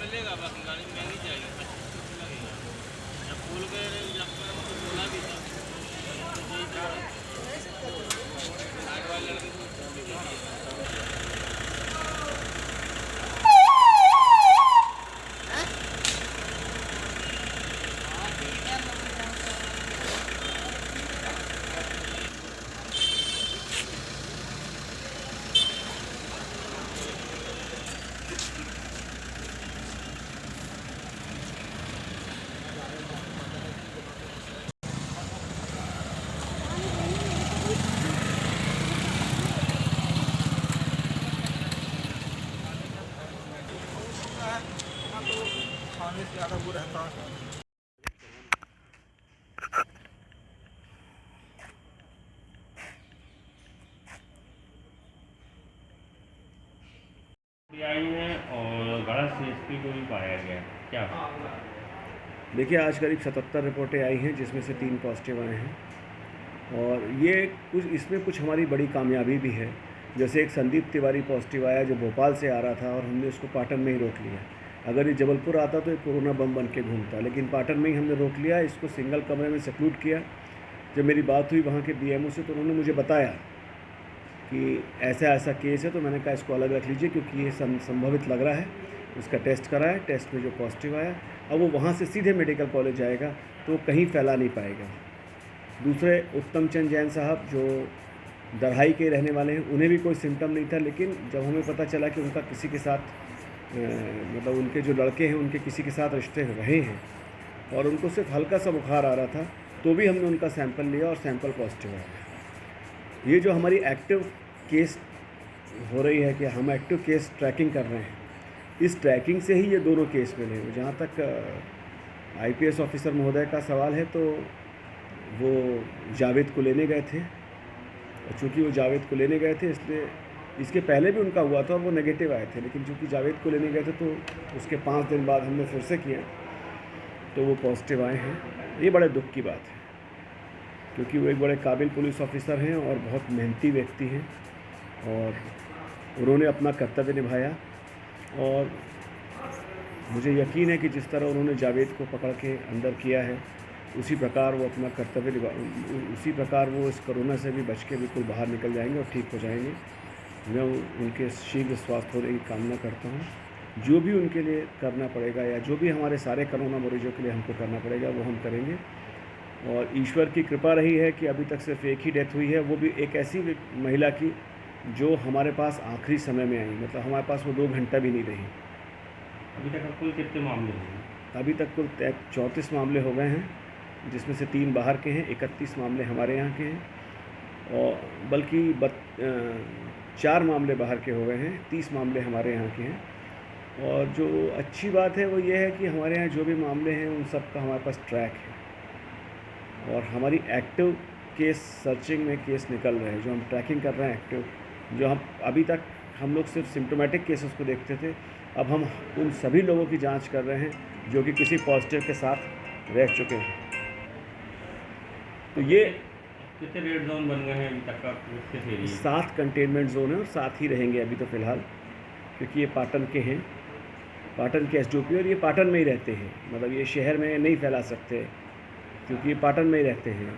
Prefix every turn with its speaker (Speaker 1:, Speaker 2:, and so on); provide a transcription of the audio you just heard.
Speaker 1: चलेगा, बाकी गाड़ी महंगी जाएगी, 25 तो लगेगा। जब फूल गए जब तो बोला भी था गार्ड वाले लड़के को भी दे दिया।
Speaker 2: खाने से ज़्यादा वो रहता है।
Speaker 3: आई है और गलत सीएसपी को भी पाया गया, क्या?
Speaker 4: देखिए, आज करीब 77 रिपोर्टें आई हैं, जिसमें से 3 पॉजिटिव आए हैं और ये इसमें कुछ हमारी बड़ी कामयाबी भी है। जैसे एक संदीप तिवारी पॉजिटिव आया जो भोपाल से आ रहा था और हमने उसको पाटन में ही रोक लिया। अगर ये जबलपुर आता तो ये कोरोना बम बन के घूमता, लेकिन पाटन में ही हमने रोक लिया। इसको सिंगल कमरे में सेक्लूड किया। जब मेरी बात हुई वहाँ के बीएमओ से तो उन्होंने मुझे बताया कि ऐसा ऐसा केस है, तो मैंने कहा इसको अलग रख लीजिए क्योंकि ये संभावित लग रहा है। उसका टेस्ट कराया, टेस्ट में जो पॉजिटिव आया, अब वो वहाँ से सीधे मेडिकल कॉलेज जाएगा तो वो कहीं फैला नहीं पाएगा। दूसरे उत्तम चंद जैन साहब जो दरहाई के रहने वाले हैं, उन्हें भी कोई सिम्टम नहीं था, लेकिन जब हमें पता चला कि उनका किसी के साथ मतलब उनके जो लड़के हैं उनके किसी के साथ रिश्ते रहे हैं और उनको सिर्फ हल्का सा बुखार आ रहा था, तो भी हमने उनका सैंपल लिया और सैंपल पॉजिटिव आया। ये जो हमारी एक्टिव केस हो रही है कि हम एक्टिव केस ट्रैकिंग कर रहे हैं, इस ट्रैकिंग से ही ये दोनों केस मिले हैं। जहाँ तक आईपीएस ऑफिसर महोदय का सवाल है, तो वो जावेद को लेने गए थे और चूँकि वो जावेद को लेने गए थे इसलिए इसके पहले भी उनका हुआ था और वो नेगेटिव आए थे, लेकिन चूँकि जावेद को लेने गए थे तो उसके 5 दिन बाद हमने फिर से किया तो वो पॉजिटिव आए हैं। ये बड़े दुख की बात है क्योंकि वो एक बड़े काबिल पुलिस ऑफिसर हैं और बहुत मेहनती व्यक्ति हैं और उन्होंने अपना कर्तव्य निभाया। और मुझे यकीन है कि जिस तरह उन्होंने जावेद को पकड़ के अंदर किया है, उसी प्रकार वो अपना कर्तव्य उसी प्रकार वो इस कोरोना से भी बच के बिल्कुल बाहर निकल जाएंगे और ठीक हो जाएंगे। मैं उनके शीघ्र स्वास्थ्य होने की कामना करता हूँ। जो भी उनके लिए करना पड़ेगा या जो भी हमारे सारे कोरोना मरीजों के लिए हमको करना पड़ेगा वो हम करेंगे। और ईश्वर की कृपा रही है कि अभी तक सिर्फ एक ही डेथ हुई है, वो भी एक ऐसी महिला की जो हमारे पास आखिरी समय में आई, मतलब हमारे पास वो 2 घंटा भी नहीं रही।
Speaker 3: अभी तक कुल कितने मामले हुए?
Speaker 4: अभी तक कुल 34 मामले हो गए हैं, जिसमें से 3 बाहर के हैं, 31 मामले हमारे यहाँ के हैं और बल्कि 4 मामले बाहर के हो गए हैं, 30 मामले हमारे यहाँ के हैं। और जो अच्छी बात है वो ये है कि हमारे यहाँ जो भी मामले हैं उन सब का हमारे पास ट्रैक है और हमारी एक्टिव केस सर्चिंग में केस निकल रहे हैं, जो हम ट्रैकिंग कर रहे हैं एक्टिव। जो हम अभी तक हम लोग सिर्फ सिम्टोमेटिक केसेस को देखते थे, अब हम उन सभी लोगों की जांच कर रहे हैं जो कि किसी पॉजिटिव के साथ रह चुके हैं। तो ये
Speaker 3: कितने रेड जोन बन गए हैं अभी तक का?
Speaker 4: 7 कंटेनमेंट जोन है और 7 ही रहेंगे अभी तो फ़िलहाल, क्योंकि ये पाटन के हैं, पाटन के एसडीओपी और ये पाटन में ही रहते हैं। मतलब ये शहर में नहीं फैला सकते क्योंकि ये पाटन में ही रहते हैं।